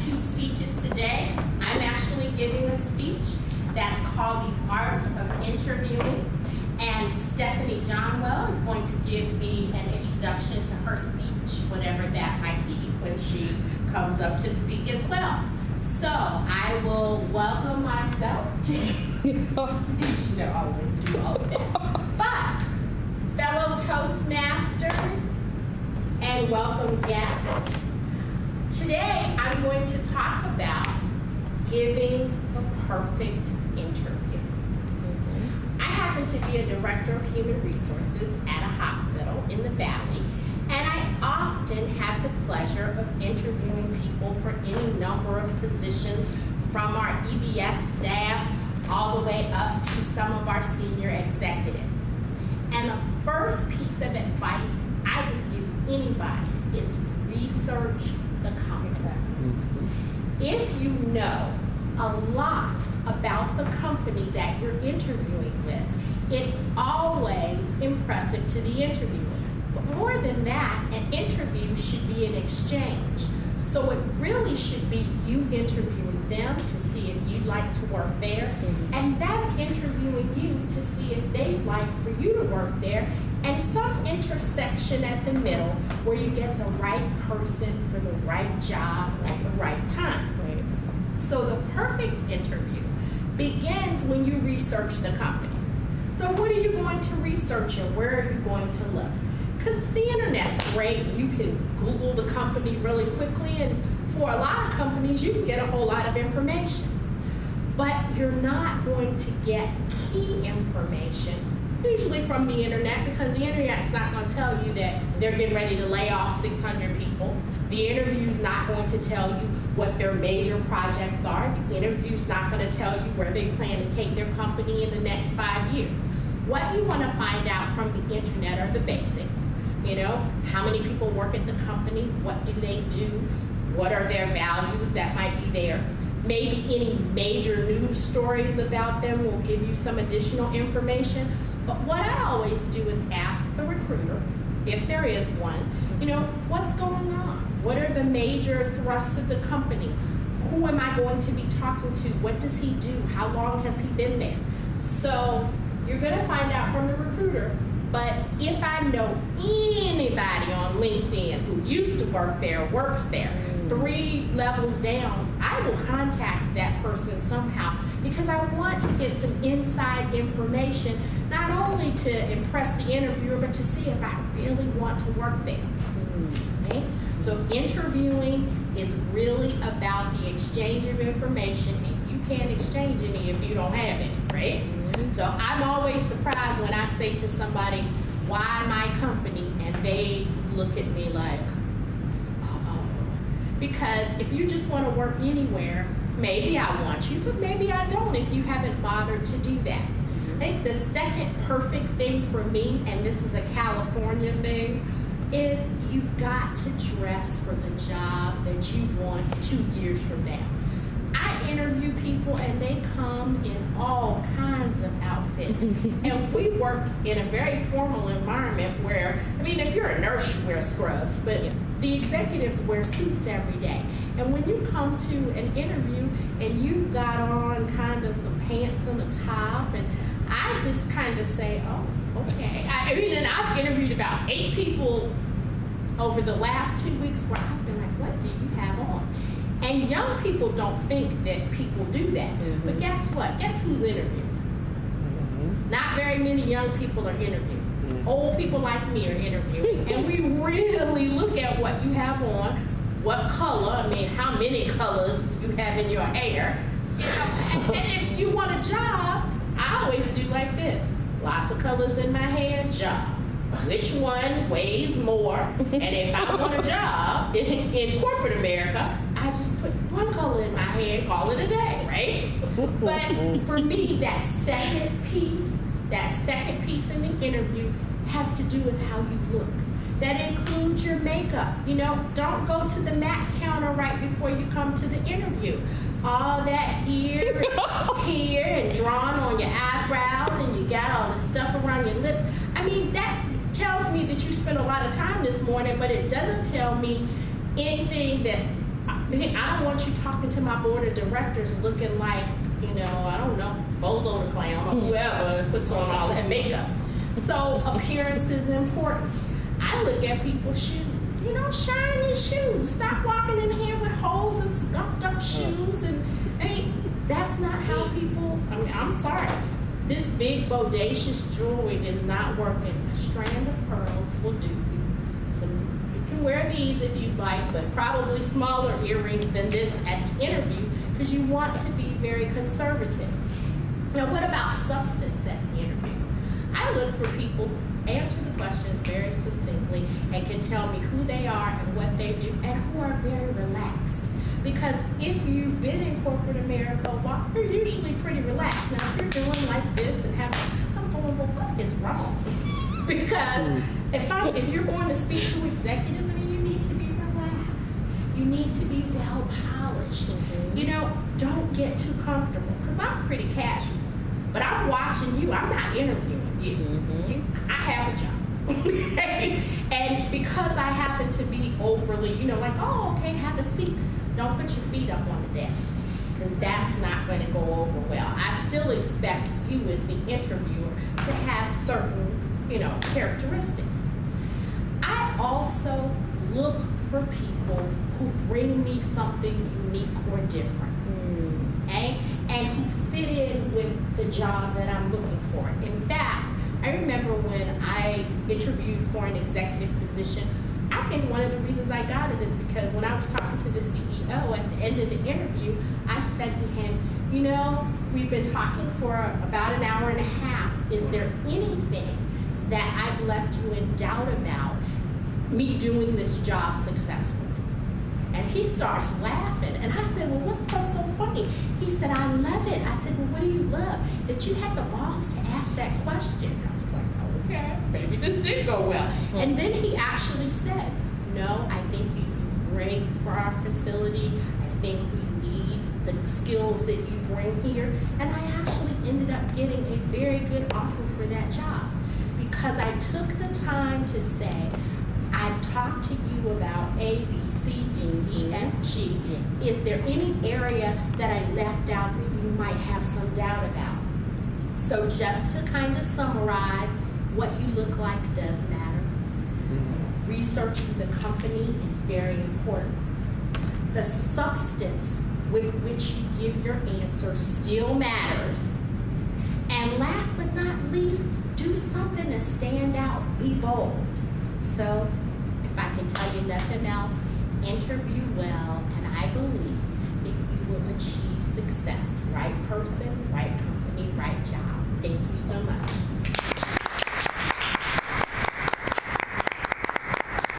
two speeches today. I'm actually giving a speech that's called The Art of Interviewing, and Stephanie Johnwell is going to give me an introduction to her speech, whatever that might be, when she comes up to speak as well. So I will welcome myself to speech. No, I wouldn't do all of that. But fellow Toastmasters and welcome guests, today I'm going to talk about giving the perfect interview. I happen to be a director of human resources at a hospital in the Valley, and I often have the pleasure of interviewing people for any number of positions, from our EBS staff all the way up to some of our senior executives. And the first piece of advice I would give anybody is research the company. If you know a lot about the company that you're interviewing with, it's always impressive to the interviewer. But more than that, an interview should be an exchange. So it really should be you interviewing them to see if you'd like to work there, and them interviewing you to see if they'd like for you to work there, and some intersection at the middle where you get the right person for the right job at the right time. So the perfect interview begins when you research the company. So what are you going to research and where are you going to look? Because the internet's great. You can Google the company really quickly, and for a lot of companies, you can get a whole lot of information. But you're not going to get key information usually from the internet, because the internet's not going to tell you that they're getting ready to lay off 600 people. The interview's not going to tell you what their major projects are. The interview's not going to tell you where they plan to take their company in the next 5 years. What you want to find out from the internet are the basics. You know, how many people work at the company? What do they do? What are their values that might be there? Maybe any major news stories about them will give you some additional information. But what I always do is ask the recruiter, if there is one, you know, what's going on? What are the major thrusts of the company? Who am I going to be talking to? What does he do? How long has he been there? So you're going to find out from the recruiter. But if I know anybody on LinkedIn who used to work there, works there, 3 levels down, I will contact that person somehow, because I want to get some inside information, not only to impress the interviewer, but to see if I really want to work there. Okay? So interviewing is really about the exchange of information, and you can't exchange any if you don't have any, right? So I'm always surprised when I say to somebody, why my company? And they look at me like, oh. Because if you just want to work anywhere, maybe I want you, but maybe I don't if you haven't bothered to do that. I think the second perfect thing for me, and this is a California thing, is you've got to dress for the job that you want 2 years from now. I interview people and they come in all kinds of outfits. And we work in a very formal environment where, I mean, if you're a nurse, you wear scrubs, but the executives wear suits every day. And when you come to an interview and you've got on kind of some pants and a top, and I just kind of say, oh, okay. I mean, and I've interviewed about 8 people over the last 2 weeks where I've been like, what do you have on? And young people don't think that people do that. But guess what? Guess who's interviewing? Not very many young people are interviewing. Old people like me are interviewing. And we really look at what you have on, what color, I mean, how many colors you have in your hair. You know, and if you want a job, I always do like this. Lots of colors in my hair, job. Which one weighs more? And if I want a job in corporate America, I just put one color in my hair and call it a day, right? But for me, that second piece in the interview has to do with how you look. That includes your makeup. You know, don't go to the MAC counter right before you come to the interview. All that here and drawn on your eyebrows, and you got all the stuff around your lips. I mean, that tells me that you spent a lot of time this morning, but it doesn't tell me anything that I don't want you talking to my board of directors looking like, I don't know, Bozo the Clown or whoever puts on all that makeup. So appearance is important. I look at people's shoes. Shine your shoes. Stop walking in here with holes and scuffed up shoes. And that's not how people, I'm sorry. This big bodacious jewelry is not working. A strand of pearls will do you. You can wear these if you'd like, but probably smaller earrings than this at the interview because you want to be very conservative. Now, what about substance at the interview? I look for people who answer the questions very succinctly and can tell me who they are and what they do and who are very relaxed. Because if you've been in corporate America, well, you're usually pretty relaxed. Now, if you're doing like this and I'm going, well, what is wrong? Because if you're going to speak to executives, you need to be relaxed. You need to be well polished. Don't get too comfortable. Because I'm pretty casual. But I'm watching you. I'm not interviewing you. I have a job. And because I happen to be overly, like, oh, okay, have a seat. Don't put your feet up on the desk. Because that's not going to go over well. I still expect you as the interviewer to have certain, characteristics. I also look for people who bring me something unique or different. Okay? And who fit in with the job that I'm looking for. In fact, I remember when I interviewed for an executive position, I think one of the reasons I got it is because when I was talking to the CEO at the end of the interview, I said to him, we've been talking for about an hour and a half. Is there anything that I've left you in doubt about me doing this job successfully? And he starts laughing. And I said, well, what's so funny? He said, I love it. I said, well, what do you love? That you had the balls to ask that question. I was like, okay, maybe this did go well. And then he actually said, no, I think you'd be great for our facility. I think we need the skills that you bring here. And I actually ended up getting a very good offer for that job because I took the time to say, I've talked to you about A, B, C, D, E, F, G. Is there any area that I left out that you might have some doubt about? So just to kind of summarize, what you look like does matter. Researching the company is very important. The substance with which you give your answer still matters. And last but not least, do something to stand out, be bold. So, if I can tell you nothing else, interview well, and I believe that you will achieve success. Right person, right company, right job. Thank you so much.